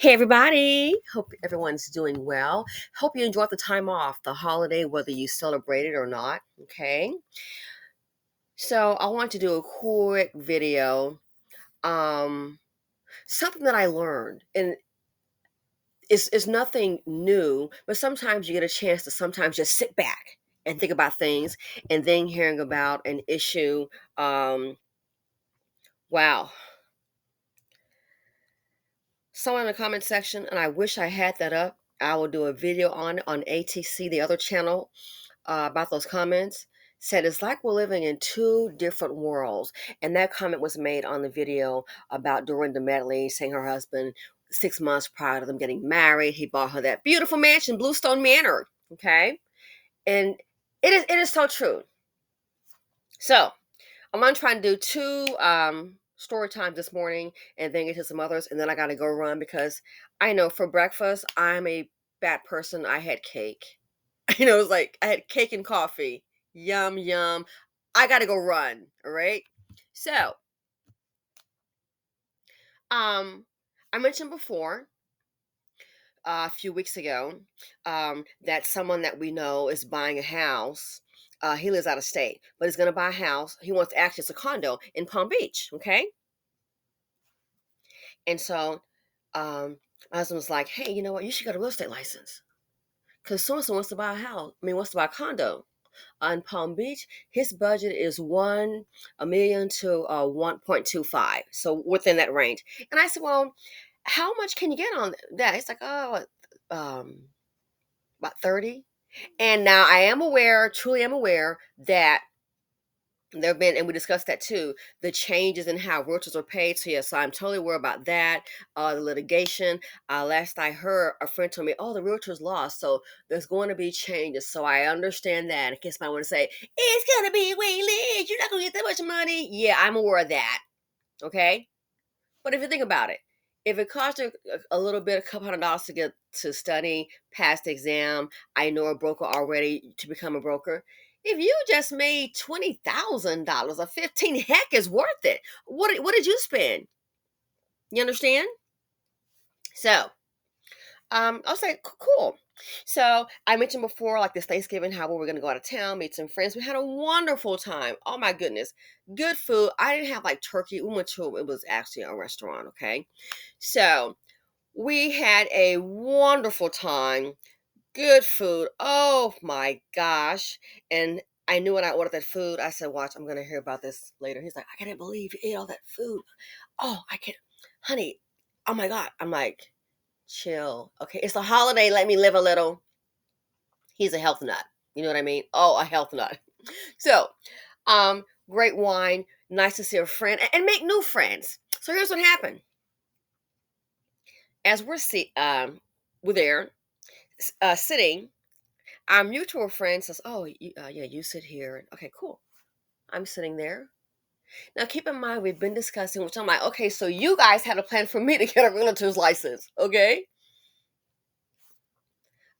Hey everybody! Hope everyone's doing well. Hope you enjoyed the time off, the holiday, whether you celebrate it or not. Okay. So I want to do a quick video. Um, Something that I learned, and it's nothing new, but sometimes you get a chance to sometimes just sit back and think about things, and then hearing about an issue. Um, wow. Someone in the comment section, and I wish I had that up. I will do a video on ATC, the other channel, about those comments. Said it's like we're living in two different worlds. And that comment was made on the video about Dorinda Medley saying her husband, 6 months prior to them getting married, he bought her that beautiful mansion, Bluestone Manor. Okay. And it is so true. So I'm gonna try and do two story times this morning and then get to some others, and then I gotta go run because I know for breakfast I'm a bad person. I had cake. It was like I had cake and coffee. Yum yum. I gotta go run. All right. So I mentioned before a few weeks ago that someone that we know is buying a house. He lives out of state, but he's going to buy a house. He wants to access a condo in Palm Beach. Okay. And so my husband was like, hey, you know what? You should get a real estate license. Because so and so wants to buy a house. I mean, wants to buy a condo on Palm Beach. His budget is a million to 1.25. So within that range. And I said, well, how much can you get on that? It's like, oh, about 30. And now I am aware, truly am aware that there have been, and we discussed that too, the changes in how realtors are paid. So yes, so I'm totally worried about that. The litigation. Last I heard, a friend told me, "Oh, the realtors lost, so there's going to be changes." So I understand that. In case I want to say it's going to be way less, you're not going to get that much money. Yeah, I'm aware of that. Okay, but if you think about it, if it costs you a little bit, a couple $100 to get to study, pass the exam, I know a broker already to become a broker. If you just made $20,000 or 15, heck, is worth it. What did you spend? You understand? So I'll say cool. So I mentioned before, like this Thanksgiving, how we were gonna go out of town, meet some friends. We had a wonderful time. Oh my goodness, good food. I didn't have like turkey. We went to it was actually a restaurant. Okay, so we had a wonderful time. Good food. Oh my gosh! And I knew when I ordered that food, I said, "Watch, I'm gonna hear about this later." He's like, "I can't believe you ate all that food." Oh, I can't, honey. Oh my god! I'm like, chill. Okay, it's a holiday. Let me live a little. He's a health nut. You know what I mean? Oh, a health nut. So, great wine. Nice to see a friend and make new friends. So here's what happened. As we're there sitting. Our mutual friend says, "Oh, yeah, you sit here." Okay, cool. I'm sitting there. Now, keep in mind, we've been discussing, which I'm like, okay, so you guys had a plan for me to get a realtor's license, okay?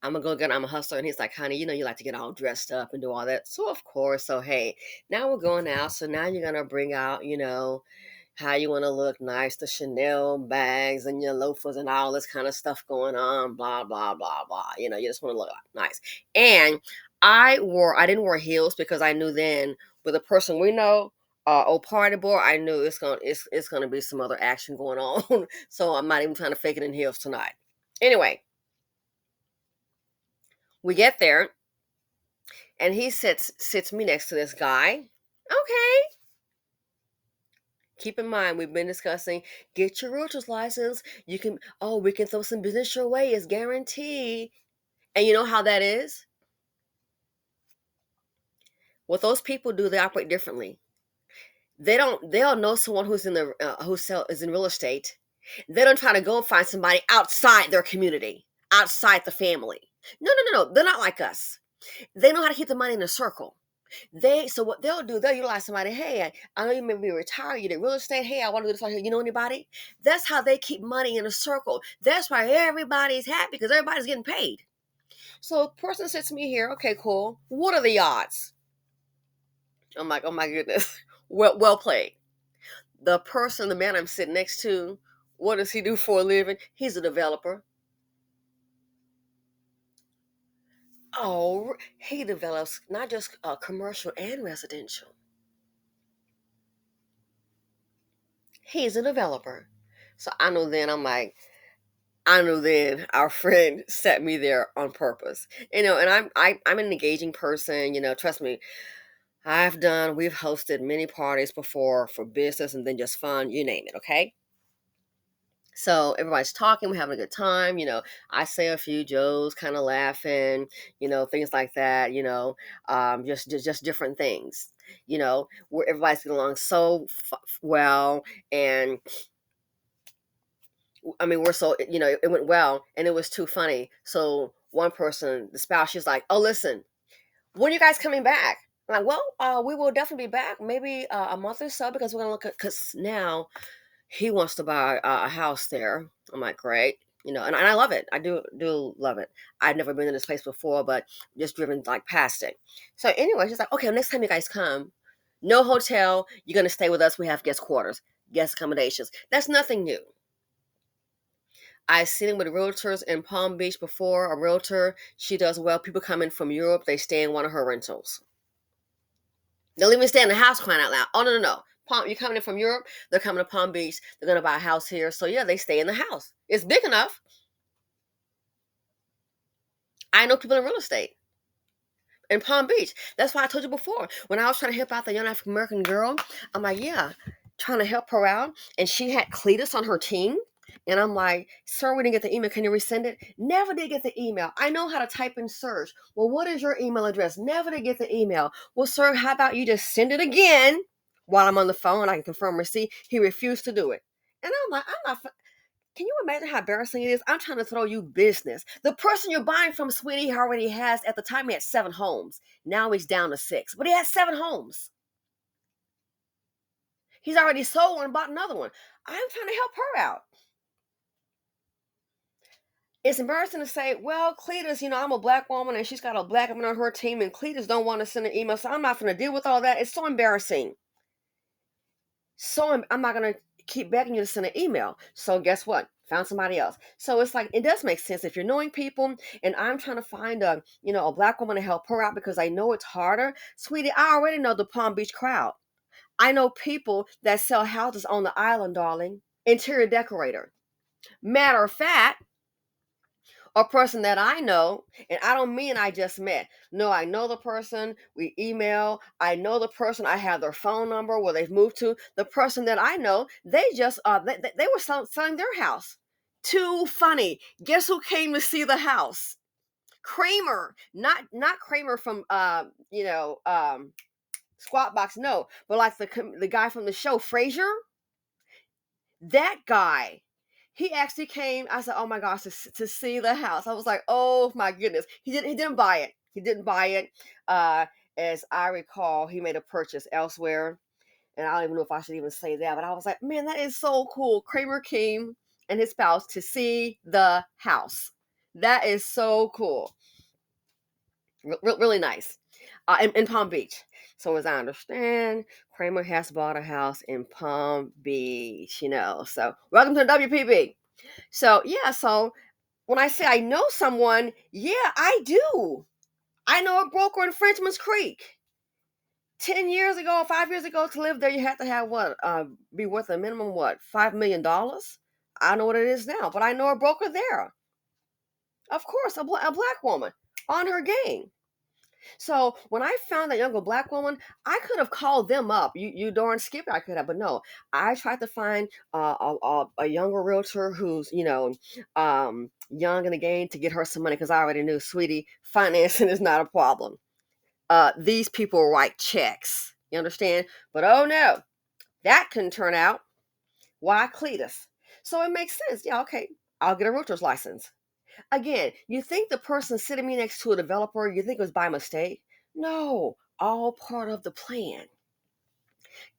I'm gonna go get. I'm a hustler, and he's like, "Honey, you know you like to get all dressed up and do all that." So of course, so hey, now we're going out. So now you're gonna bring out, how you want to look nice, the Chanel bags and your loafers and all this kind of stuff going on, blah blah blah blah. You just want to look nice. And I didn't wear heels because I knew then with a person we know, party boy, I knew it's gonna be some other action going on. So I'm not even trying to fake it in heels tonight. Anyway, we get there and he sits me next to this guy. Okay. Keep in mind, we've been discussing get your realtor's license. We can throw some business your way. It's guaranteed. And you know how that is? What those people do, they operate differently. They'll know someone who's in the is in real estate. They don't try to go and find somebody outside their community, outside the family. No. They're not like us. They know how to keep the money in a circle. So what they'll do, they'll utilize somebody. Hey, I know you may be retired, you did real estate. Hey, I want to do this right here. You know anybody? That's how they keep money in a circle. That's why everybody's happy because everybody's getting paid. So a person says to me here, okay, cool. What are the odds? I'm like, oh my goodness. Well played. The man I'm sitting next to What does he do for a living? He's a developer. Oh, he develops not just commercial and residential. He's a developer. So I knew then our friend set me there on purpose. And I'm an engaging person, trust me. We've hosted many parties before for business and then just fun, you name it, okay? So everybody's talking, we're having a good time, I say a few jokes, kind of laughing, things like that, just different things, where everybody's getting along so well. And I mean, we're so, it went well and it was too funny. So one person, the spouse, she's like, oh, listen, when are you guys coming back? I'm like, well, we will definitely be back maybe a month or so because we're going to look at, because now he wants to buy a house there. I'm like, great. And I love it. I do love it. I've never been in this place before, but just driven like past it. So anyway, she's like, okay, next time you guys come, no hotel. You're going to stay with us. We have guest quarters, guest accommodations. That's nothing new. I've seen it with realtors in Palm Beach before. A realtor, she does well. People come in from Europe, they stay in one of her rentals. They'll even stay in the house, crying out loud. Oh, no, no, no. You're coming in from Europe, they're coming to Palm Beach, they're going to buy a house here. So, yeah, they stay in the house. It's big enough. I know people in real estate in Palm Beach. That's why I told you before. When I was trying to help out the young African American girl, I'm like, yeah, trying to help her out. And she had Cletus on her team. And I'm like, sir, we didn't get the email. Can you resend it? Never did get the email. I know how to type in search. Well, what is your email address? Never did get the email. Well, sir, how about you just send it again while I'm on the phone? I can confirm receipt. He refused to do it. And I'm like, I'm not. Can you imagine how embarrassing it is? I'm trying to throw you business. The person you're buying from, sweetie, he already has, at the time, he had 7 homes. Now he's down to 6. But he has 7 homes. He's already sold one and bought another one. I'm trying to help her out. It's embarrassing to say, well, Cletus, I'm a black woman and she's got a black woman on her team and Cletus don't want to send an email, so I'm not going to deal with all that. It's so embarrassing. So I'm not going to keep begging you to send an email. So guess what? Found somebody else. So it's like, it does make sense if you're knowing people and I'm trying to find a black woman to help her out because I know it's harder. Sweetie, I already know the Palm Beach crowd. I know people that sell houses on the island, darling. Interior decorator. Matter of fact, a person that I know, and I don't mean I just met. No, I know the person. We email. I know the person. I have their phone number, where they've moved to. The person that I know, they just they were selling their house. Too funny. Guess who came to see the house? Kramer, not Kramer from Squat Box. No, but like the guy from the show, Frasier. That guy, he actually came. I said, oh my gosh, to see the house. I was like, oh my goodness. He didn't buy it. He didn't buy it. As I recall, he made a purchase elsewhere. And I don't even know if I should even say that, but I was like, man, that is so cool. Kramer came and his spouse to see the house. That is so cool. Really nice. In Palm Beach. So as I understand, Kramer has bought a house in Palm Beach, So welcome to the WPB. So yeah, so when I say I know someone, yeah, I do. I know a broker in Frenchman's Creek. 10 years ago, 5 years ago, to live there, you had to have what? Be worth a minimum, what, $5 million? I don't know what it is now, but I know a broker there. Of course, a black woman on her game. So when I found that younger black woman, I could have called them up. You darn skip it, I could have, but no. I tried to find a younger realtor who's young in the game to get her some money because I already knew, sweetie, financing is not a problem. These people write checks. You understand? But oh no, that couldn't turn out. Why Cletus? So it makes sense. Yeah, okay. I'll get a realtor's license. Again, you think the person sitting me next to a developer, you think it was by mistake? No, all part of the plan.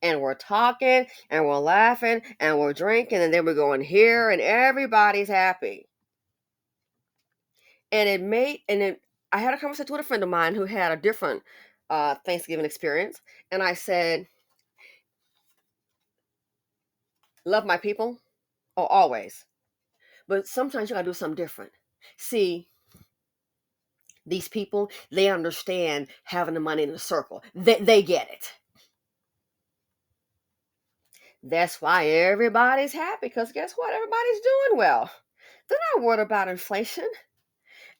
And we're talking and we're laughing and we're drinking and then we're going here and everybody's happy. And I had a conversation with a friend of mine who had a different Thanksgiving experience. And I said, love my people. Oh, always. But sometimes you gotta do something different. See, these people, they understand having the money in the circle. They get it. That's why everybody's happy, because guess what? Everybody's doing well. They're not worried about inflation.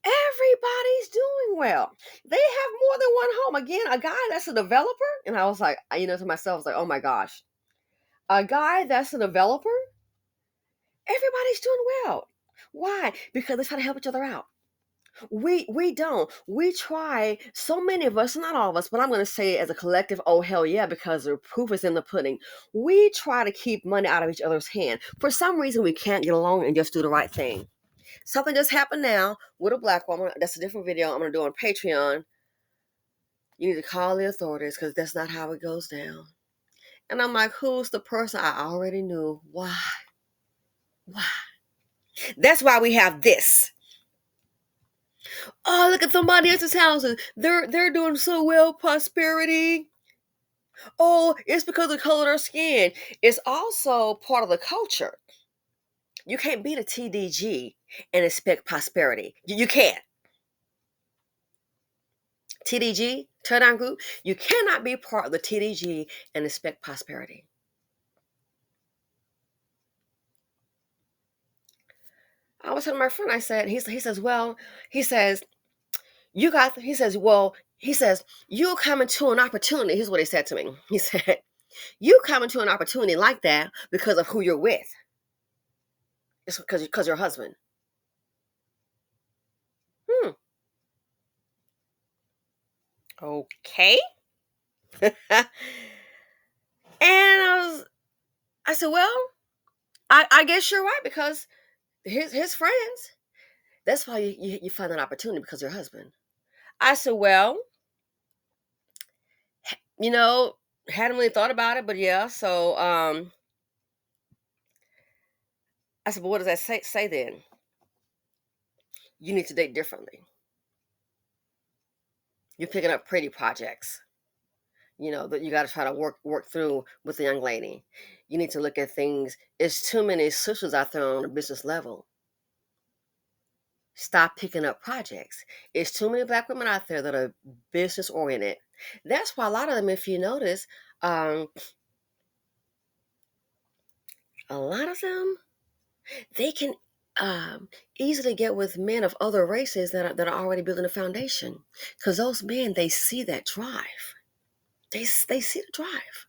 Everybody's doing well. They have more than one home. Again, a guy that's a developer, and I was like, to myself, I was like, oh my gosh, a guy that's a developer, everybody's doing well. Why? Because they try to help each other out. We don't. We try, so many of us, not all of us, but I'm going to say as a collective, oh hell yeah, because the proof is in the pudding. We try to keep money out of each other's hand. For some reason, we can't get along and just do the right thing. Something just happened now with a black woman. That's a different video I'm going to do on Patreon. You need to call the authorities, because that's not how it goes down. And I'm like, who's the person? I already knew. Why? That's why we have this. Oh, look at somebody else's houses. They're doing so well, prosperity. Oh, it's because of the color of their skin. It's also part of the culture. You can't be the TDG and expect prosperity. You can't. TDG, Tear Down Group, you cannot be part of the TDG and expect prosperity. I was telling my friend, I said, he says, you come into an opportunity. Here's what he said to me. He said, you come into an opportunity like that because of who you're with. It's because your husband. Okay. And I said, well, I guess you're right, because his friends, that's why you find an opportunity, because your husband. I said, well, hadn't really thought about it, but yeah. So I said, but what does that say then? You need to date differently. You're picking up pretty projects, that you got to try to work through with the young lady. You need to look at things. It's too many sisters out there on a business level. Stop picking up projects. It's too many black women out there that are business oriented. That's why a lot of them, if you notice, a lot of them, they can easily get with men of other races that are already building a foundation, because those men, they see that drive. They see the drive,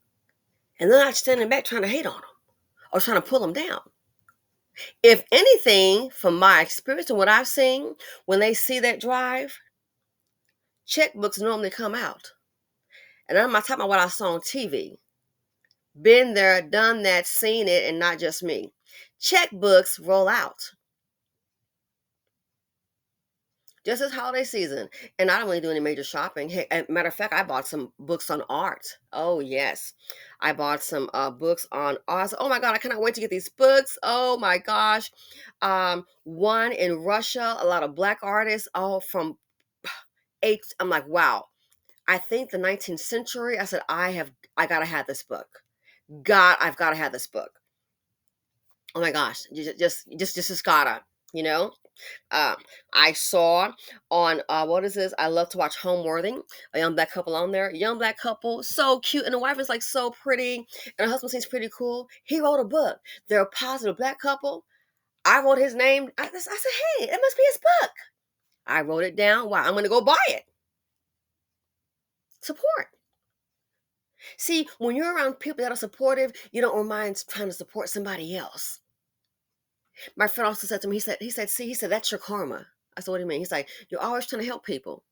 and they're not standing back trying to hate on them or trying to pull them down. If anything, from my experience and what I've seen, when they see that drive, checkbooks normally come out. And I'm not talking about what I saw on TV. Been there, done that, seen it, and not just me. Checkbooks roll out. Just this holiday season. And I don't really do any major shopping. Hey, as a matter of fact, I bought some books on art. Oh, yes. I bought some books on art. Oh, my God, I cannot wait to get these books. Oh, my gosh. One in Russia, a lot of black artists, all from eight. I'm like, wow. I think the 19th century. I said, I got to have this book. I've got to have this book. Oh, my gosh. Just gotta, you know? I saw on what is this? I love to watch Homeworthy, a young black couple on there. Young black couple, so cute, and the wife is like so pretty, and the husband seems pretty cool. He wrote a book. They're a positive black couple. I wrote his name. I said, hey, it must be his book. I wrote it down. Wow, I'm gonna go buy it. Support. See, when you're around people that are supportive, you don't mind trying to support somebody else. My friend also said to me, see, that's your karma. I said, what do you mean? He's like, you're always trying to help people.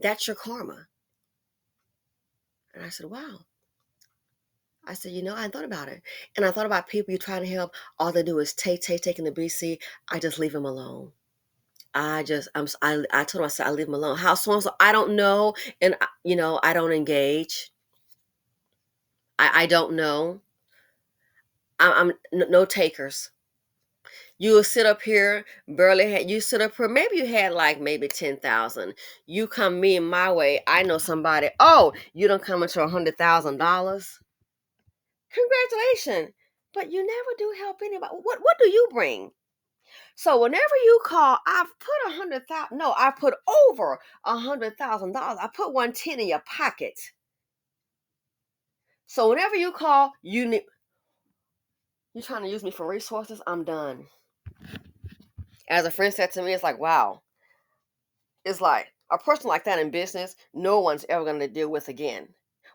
That's your karma. And I said, wow. I said, I hadn't thought about it. And I thought about people you try to help. All they do is taking the BC. I just leave them alone. I told him, I said, I leave them alone. How so? I don't know. And, I don't engage. I don't know. I'm no takers. You will sit up here, you sit up here, maybe you had like maybe 10,000. You come me and my way, I know somebody, oh, you don't come into $100,000. Congratulations. but you never do help anybody. What do you bring? So whenever you call, I've put 100,000. No, I put over $100,000. I put 110 in your pocket. So whenever you call, you're trying to use me for resources. I'm done. As a friend said to me, it's like, wow. It's like a person like that in business, no one's ever going to deal with again.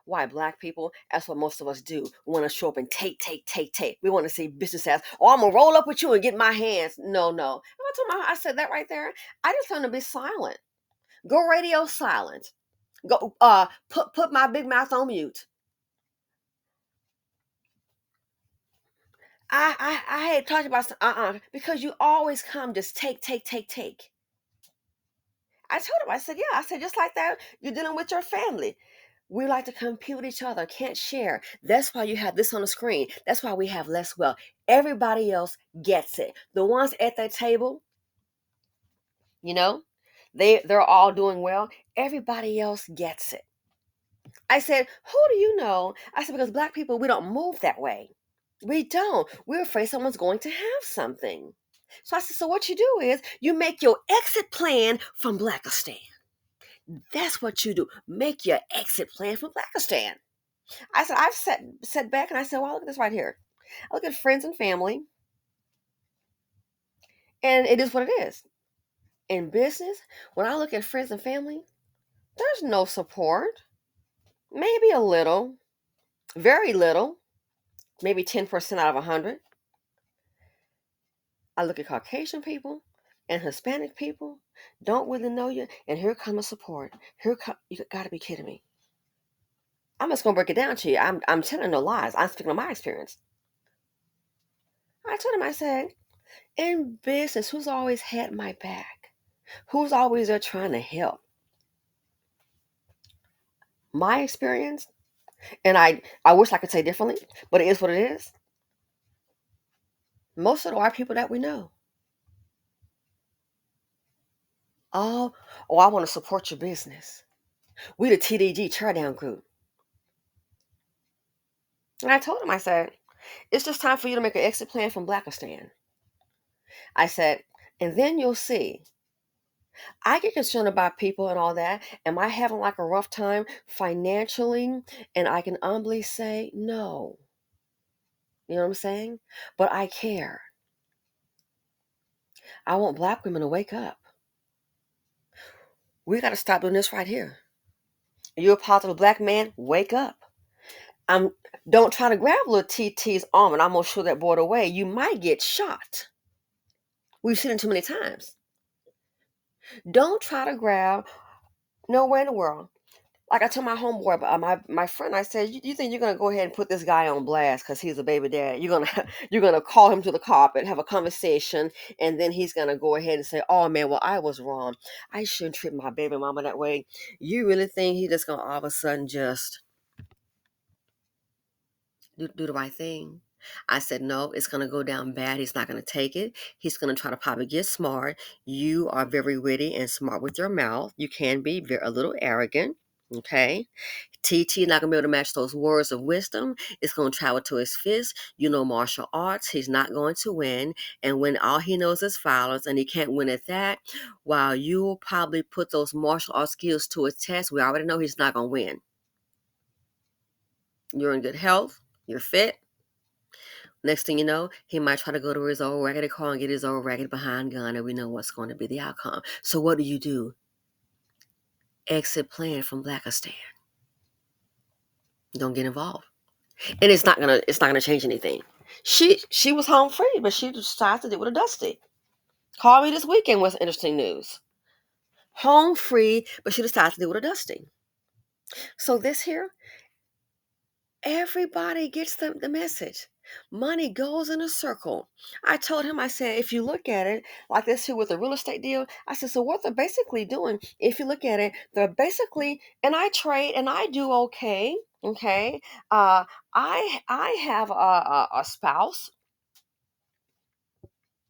Why? Black people, that's what most of us do. We want to show up and take. We want to see business as, oh, I'm going to roll up with you and get my hands. No, no. I said that right there. I just learned to be silent. Go radio silent. Go put my big mouth on mute. I had talked about because you always come just take. I told him, I said, yeah, I said, just like that, you're dealing with your family. We like to compete with each other, can't share. That's why you have this on the screen. That's why we have less wealth. Everybody else gets it. The ones at that table, you know, they're all doing well. Everybody else gets it. I said, who do you know? I said, because black people, we don't move that way. We don't. We're afraid someone's going to have something. So I said, so what you do is you make your exit plan from Blakistan. That's what you do. Make your exit plan from Blakistan. I said, I've sat back and I said, well, look at this right here. I look at friends and family, and it is what it is. In business, when I look at friends and family, there's no support. Maybe a little, very little, maybe 10% out of 100. I look at Caucasian people and Hispanic people, don't really know you, and here comes support. You got to be kidding me. I'm just gonna break it down to you. I'm telling no lies. I'm speaking of my experience. I told him, I said, in business, who's always had my back? Who's always there trying to help? My experience, and I wish I could say differently, but it is what it is. Most of the white people that we know, oh, I want to support your business. We the TDG teardown group. And I told him, I said, it's just time for you to make an exit plan from Blakistan. I said, and then you'll see. I get concerned about people and all that. Am I having like a rough time financially? And I can humbly say, no. You know what I'm saying? But I care. I want black women to wake up. We got to stop doing this right here. You're a positive black man, wake up. Don't try to grab little TT's arm and I'm gonna show that boy away. You might get shot. We've seen it too many times. Don't try to grab nowhere in the world. Like I told my homeboy, my friend, I said, you think you're gonna go ahead and put this guy on blast because he's a baby dad? You're gonna you're gonna call him to the carpet, have a conversation, and then he's gonna go ahead and say, "Oh man, well I was wrong. I shouldn't treat my baby mama that way." You really think he just gonna all of a sudden just do the right thing? I said, no, it's going to go down bad. He's not going to take it. He's going to try to probably get smart. You are very witty and smart with your mouth. You can be a little arrogant. Okay. TT not going to be able to match those words of wisdom. It's going to travel to his fist. You know, martial arts. He's not going to win. And when all he knows is violence and he can't win at that, while you'll probably put those martial arts skills to a test, we already know he's not going to win. You're in good health. You're fit. Next thing you know, he might try to go to his old raggedy car and get his old raggedy behind gun, and we know what's going to be the outcome. So what do? Exit plan from Blakistan. Don't get involved, and it's not gonna change anything. She was home free, but she decided to do it with a dusty. Called me this weekend with interesting news. Home free, but she decided to do it with a dusty. So this here, everybody gets the message. Money goes in a circle. I told him, I said, if you look at it like this here with a real estate deal, I said, so what they're basically doing, if you look at it, they're basically, and I trade and I do okay. Okay. I have a spouse.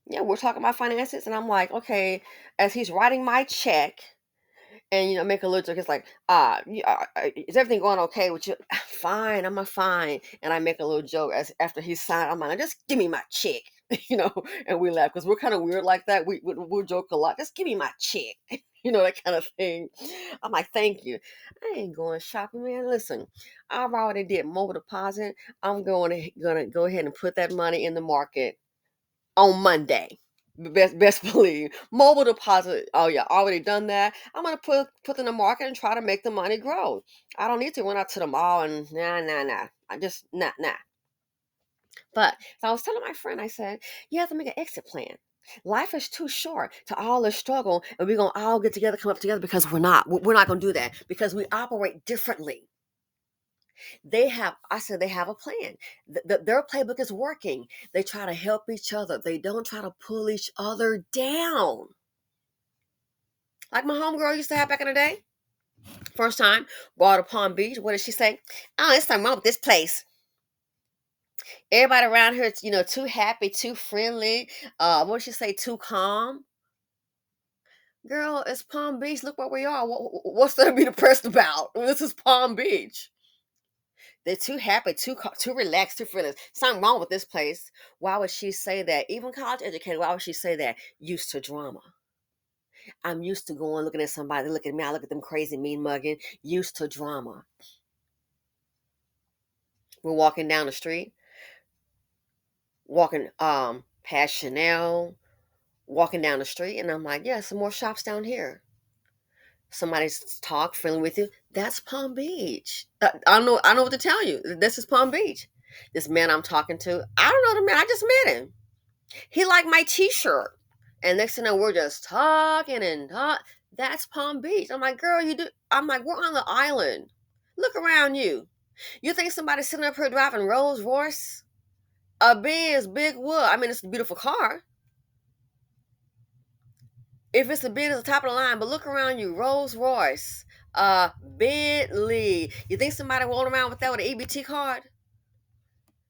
Yeah, we're talking about finances, and I'm like, okay, as he's writing my check, And make a little joke. It's like, is everything going okay with you? Fine, I'm a fine. And I make a little joke as after he signed. I'm like, just give me my check, and we laugh because we're kind of weird like that. We'll joke a lot. Just give me my check, that kind of thing. I'm like, thank you. I ain't going shopping, man. Listen, I've already did mobile deposit. I'm gonna go ahead and put that money in the market on Monday. Best believe mobile deposit. Oh yeah, already done that. I'm gonna put in the market and try to make the money grow. I don't need to run out to the mall and nah. I just nah. But so I was telling my friend, I said, you have to make an exit plan. Life is too short to all the struggle, and we're gonna all get together, come up together because we're not gonna do that because we operate differently. I said they have a plan. Their playbook is working. They try to help each other. They don't try to pull each other down. Like my homegirl used to have back in the day. First time, brought to Palm Beach. What did she say? Oh, there's something wrong with this place. Everybody around here, too happy, too friendly. What did she say? Too calm. Girl, it's Palm Beach. Look where we are. What's there to be depressed about? This is Palm Beach. They're too happy, too relaxed, too friendly. Something wrong with this place. Why would she say that? Even college educated, why would she say that? Used to drama. I'm used to going looking at somebody, look at me, I look at them crazy, mean mugging. Used to drama. We're walking down the street, walking past Chanel, walking down the street, and I'm like, yeah, some more shops down here. Somebody's talk friendly with you. That's Palm Beach. I know what to tell you. This is Palm Beach. This man I'm talking to, I don't know the man. I just met him. He liked my T-shirt, and next thing you know, we're just talking and talk. That's Palm Beach. I'm like, girl, you do. I'm like, we're on the island. Look around you. You think somebody's sitting up here driving Rolls Royce, a Benz, big wood? I mean, it's a beautiful car. If it's a Benz, it's the top of the line. But look around you, Rolls Royce, Bentley. You think somebody rolling around with that with an EBT card?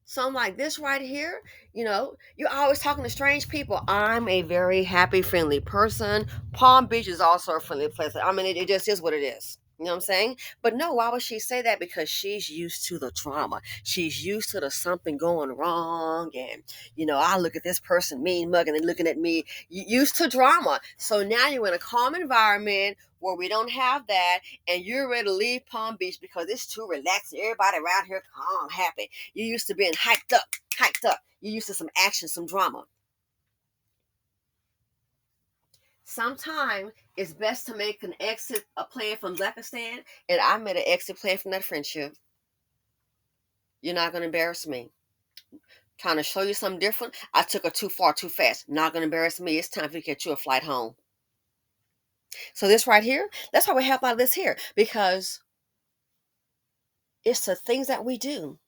So I'm like, this right here, you're always talking to strange people. I'm a very happy, friendly person. Palm Beach is also a friendly place. I mean, it just is what it is. You know what I'm saying? But no, why would she say that? Because she's used to the drama. She's used to the something going wrong. And, I look at this person mean mugging and looking at me, used to drama. So now you're in a calm environment where we don't have that. And you're ready to leave Palm Beach because it's too relaxed. Everybody around here calm, happy. You used to being hyped up. You used to some action, some drama. Sometimes it's best to make an exit a plan from Blakistan, and I made an exit plan from that friendship. You're not going to embarrass me. Trying to show you something different. I took her too far, too fast. Not going to embarrass me. It's time for you to get you a flight home. So this right here, that's why we have all this here, because it's the things that we do.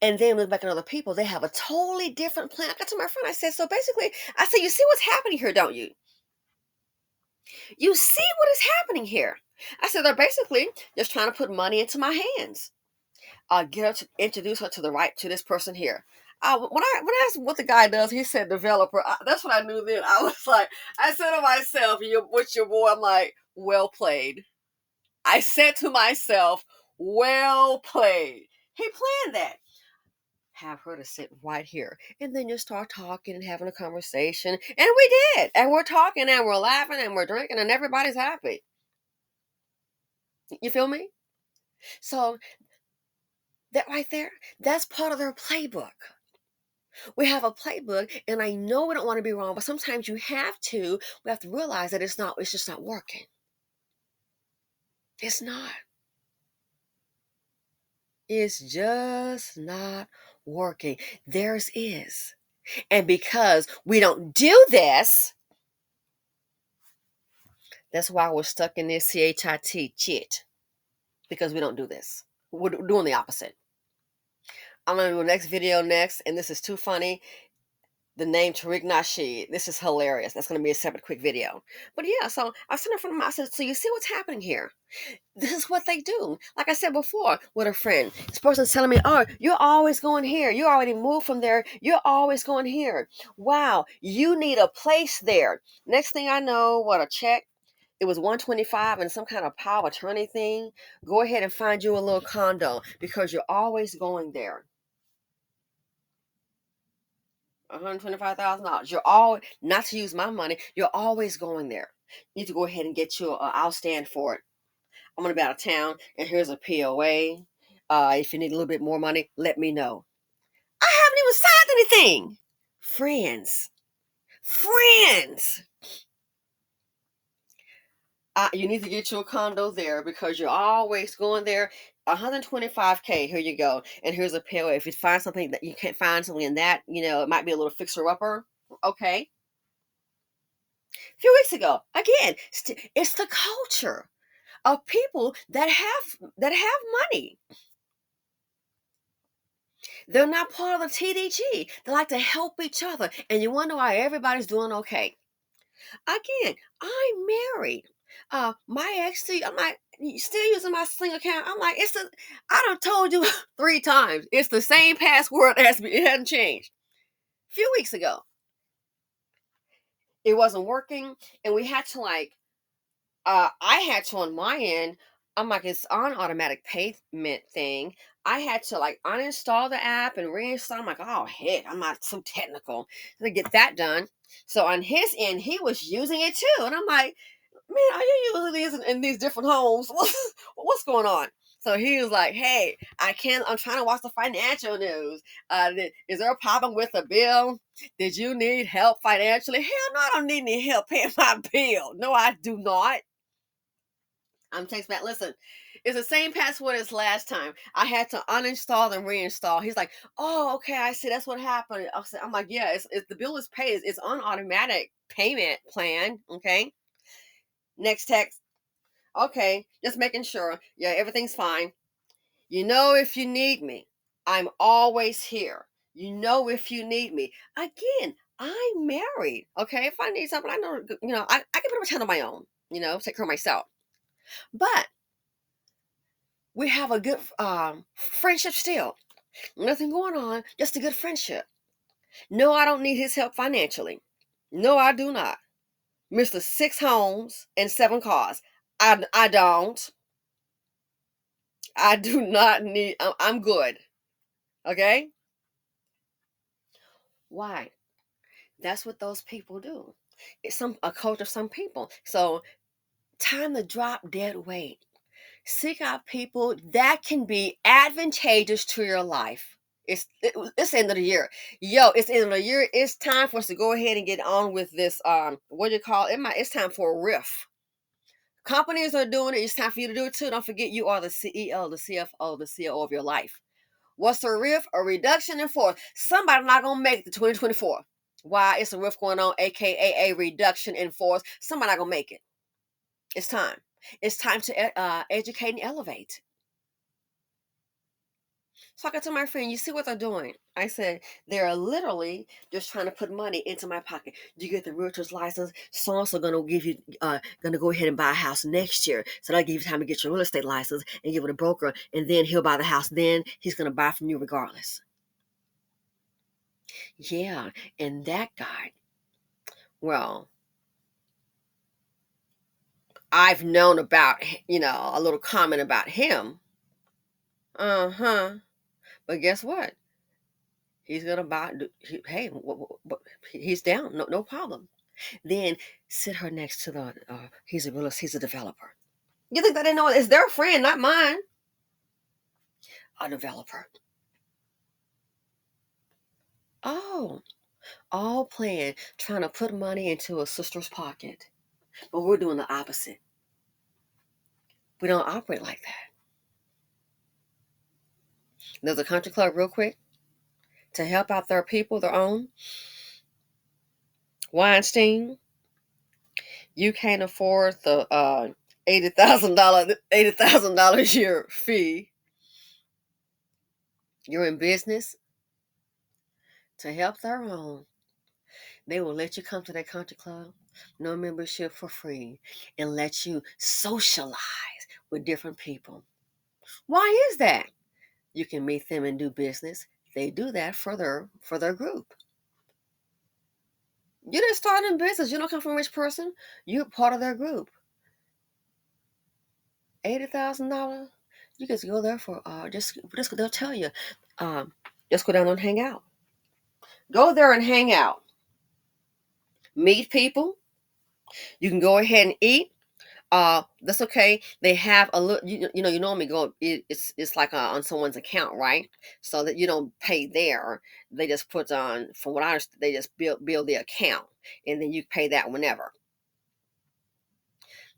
And then look back at other people, they have a totally different plan. I got to my friend, I said, so basically, I said, you see what's happening here, don't you? You see what is happening here. I said, they're basically just trying to put money into my hands. Get her to introduce her to this person here. When I asked what the guy does, he said developer. That's what I knew then. I was like, I said to myself, what's your boy? I'm like, well played. I said to myself, well played. He planned that. Have her to sit right here. And then you start talking and having a conversation. And we did. And we're talking and we're laughing and we're drinking and everybody's happy. You feel me? So that right there, that's part of their playbook. We have a playbook, and I know we don't want to be wrong, but sometimes you have to. We have to realize that it's just not working. It's not. It's just not working. Theirs is. And because we don't do this, that's why we're stuck in this chit, because we don't do this. We're doing the opposite. I'm going to do the next video next, and this is too funny. The name Tariq Nasheed. This is hilarious. That's going to be a separate quick video. But yeah, so I was sitting in front of him. I said, so you see what's happening here? This is what they do. Like I said before with a friend, this person's telling me, oh, you're always going here. You already moved from there. You're always going here. Wow, you need a place there. Next thing I know, what, a check? it was 125 and some kind of power of attorney thing, go ahead and find you a little condo because you're always going there. $125,000. You're all not to use my money. You're always going there. You need to go ahead and get you. I'll stand for it. I'm gonna be out of town, and here's a POA. If you need a little bit more money, let me know. I haven't even signed anything. Friends. You need to get you a condo there because you're always going there. 125K. Here you go, and here's a POA. If you find something that you can't find something in that, it might be a little fixer upper. Okay. A few weeks ago, again, it's the culture of people that have money. They're not part of the TDG. They like to help each other, and you wonder why everybody's doing okay. Again, I'm married. My ex, I'm like, still using my single account. I'm like, I done told you 3 times. It's the same password it hasn't changed. A few weeks ago, it wasn't working, and we had to I had to on my end. I'm like, it's on automatic payment thing. I had to uninstall the app and reinstall. I'm like, oh heck, I'm not so technical to get that done. So on his end, he was using it too, and I'm like, man, are you using these in these different homes? What's going on? So he was like, hey, I'm trying to watch the financial news. Is there a problem with the bill? Did you need help financially? Hell no, I don't need any help paying my bill. No, I do not. I'm texting back. Listen, it's the same password as last time. I had to uninstall and reinstall. He's like, oh, okay, I see. That's what happened. I'm like, yeah, it's the bill is paid. It's on automatic payment plan. Okay. Next text. Okay, just making sure. Yeah, everything's fine. If you need me, I'm always here. If you need me. Again, I'm married. Okay, if I need something, I know. I can pretty much handle my own. Take care of myself. But we have a good friendship still. Nothing going on, just a good friendship. No, I don't need his help financially. No, I do not. Mr. 6 homes and 7 cars. I don't. I do not need. I'm good. Okay. Why? That's what those people do. It's a culture of some people. So time to drop dead weight. Seek out people that can be advantageous to your life. It's the end of the year. It's the end of the year. It's time for us to go ahead and get on with this. What do you call it? It's time for a riff. Companies are doing it. It's time for you to do it too. Don't forget you are the CEO, the CFO, the CEO of your life. What's a riff? A reduction in force. Somebody not gonna make it to 2024. Why? It's a riff going on, aka a reduction in force. Somebody not gonna make it. It's time. It's time to educate and elevate. Talking to my friend, you see what they're doing? I said, they're literally just trying to put money into my pocket. You get the realtor's license, so also gonna give you gonna go ahead and buy a house next year. So that'll give you time to get your real estate license and give it a broker, and then he'll buy the house. Then he's gonna buy from you regardless. Yeah, and that guy, well, I've known about, a little comment about him. Uh-huh. But guess what? He's gonna buy. Hey, he's down. No problem. Then sit her next to the. He's a developer. You think that they know it's their friend, not mine? A developer. Oh, all planned, trying to put money into a sister's pocket, but we're doing the opposite. We don't operate like that. There's a country club, real quick, to help out their people, their own. Weinstein, you can't afford the $80,000 a year fee. You're in business to help their own. They will let you come to their country club, no membership for free, and let you socialize with different people. Why is that? You can meet them and do business. They do that for their group. You didn't start in business. You don't come from a rich person. You're part of their group. $80,000. You just go there for just they'll tell you, just go down and hang out. Go there and hang out. Meet people. You can go ahead and eat. That's okay. They have a little, you normally go, it's like on someone's account, right? So that you don't pay there. They just put on, from what I understand, they just build the account, and then you pay that whenever.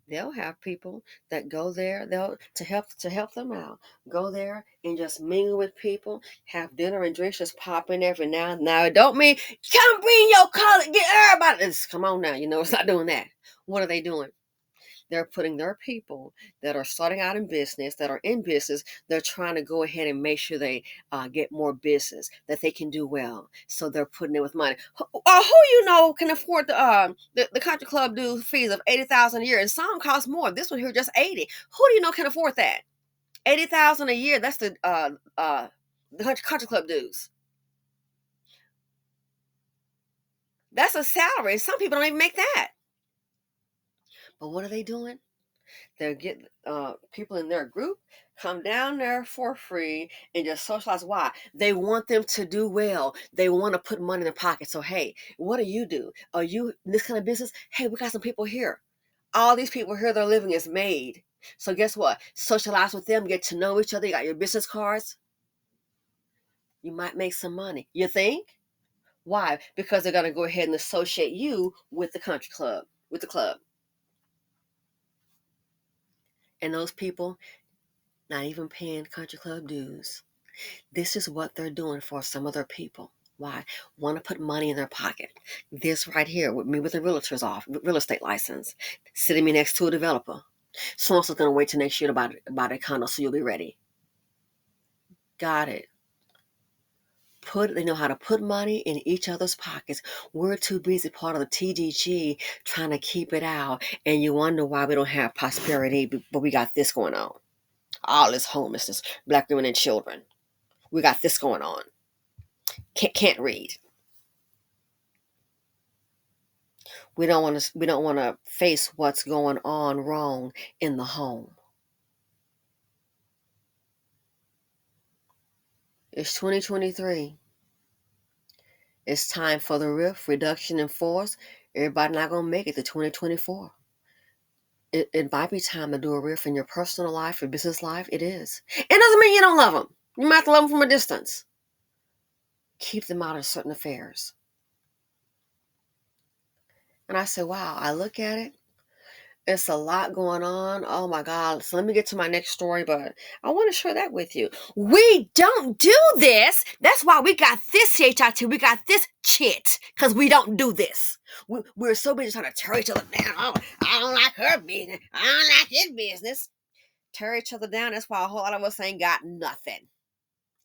They'll have people that go there, they'll to help them out. Go there and just mingle with people, have dinner and drinks, just pop in every now and now. It don't mean come bring your color, get everybody. Come on now, it's not doing that. What are they doing? They're putting their people that are starting out in business, that are in business, they're trying to go ahead and make sure they get more business, that they can do well. So they're putting in with money. Who can afford the country club dues fees of 80,000 a year? And some cost more. This one here just 80. Who do you know can afford that? 80,000 a year. That's the country club dues. That's a salary. Some people don't even make that. But what are they doing? They'll get people in their group come down there for free and just socialize. Why? They want them to do well. They want to put money in their pocket. So hey, what do you do? Are you in this kind of business? Hey, we got some people here. All these people here, their living is made. So guess what? Socialize with them, get to know each other. You got your business cards. You might make some money. You think? Why? Because they're gonna go ahead and associate you with the country club, with the club. And those people not even paying country club dues. This is what they're doing for some other people. Why? Want to put money in their pocket. This right here with me with a realtor's off, real estate license, sitting me next to a developer. Someone's going to wait till next year to buy a condo, so you'll be ready. Got it. They know how to put money in each other's pockets. We're too busy part of the TDG trying to keep it out, and you wonder why we don't have prosperity, but we got this going on. All this homelessness, black women and children. We got this going on. Can't read. We don't want to face what's going on wrong in the home. It's 2023. It's time for the rift reduction in force. Everybody not gonna make it to 2024. It might be time to do a rift in your personal life, your business life. It is. It doesn't mean you don't love them. You might have to love them from a distance. Keep them out of certain affairs. And I said, wow, I look at it. It's a lot going on. Oh my God. So let me get to my next story, but I want to share that with you. We don't do this. That's why we got this HIT. We got this chit, because we don't do this. We're so busy trying to tear each other down. Oh, I don't like her business. I don't like his business. Tear each other down. That's why a whole lot of us ain't got nothing.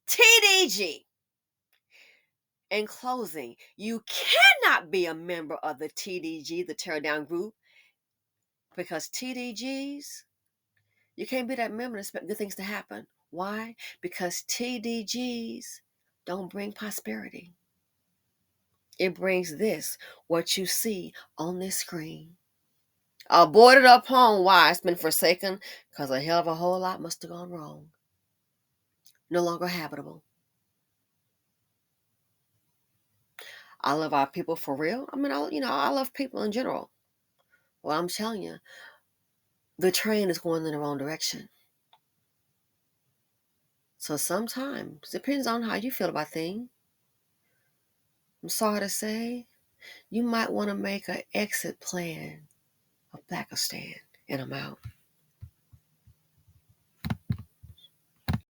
TDG. In closing, you cannot be a member of the TDG, the Tear Down Group, because TDGs, you can't be that member and expect good things to happen. Why? Because TDGs don't bring prosperity. It brings this, what you see on this screen. Aborted upon. Why? It's been forsaken because a hell of a whole lot must have gone wrong. No longer habitable. I love our people for real. I mean, I love people in general. Well, I'm telling you, the train is going in the wrong direction. So sometimes, depends on how you feel about things. I'm sorry to say, you might want to make an exit plan of Blakistan. And I'm out.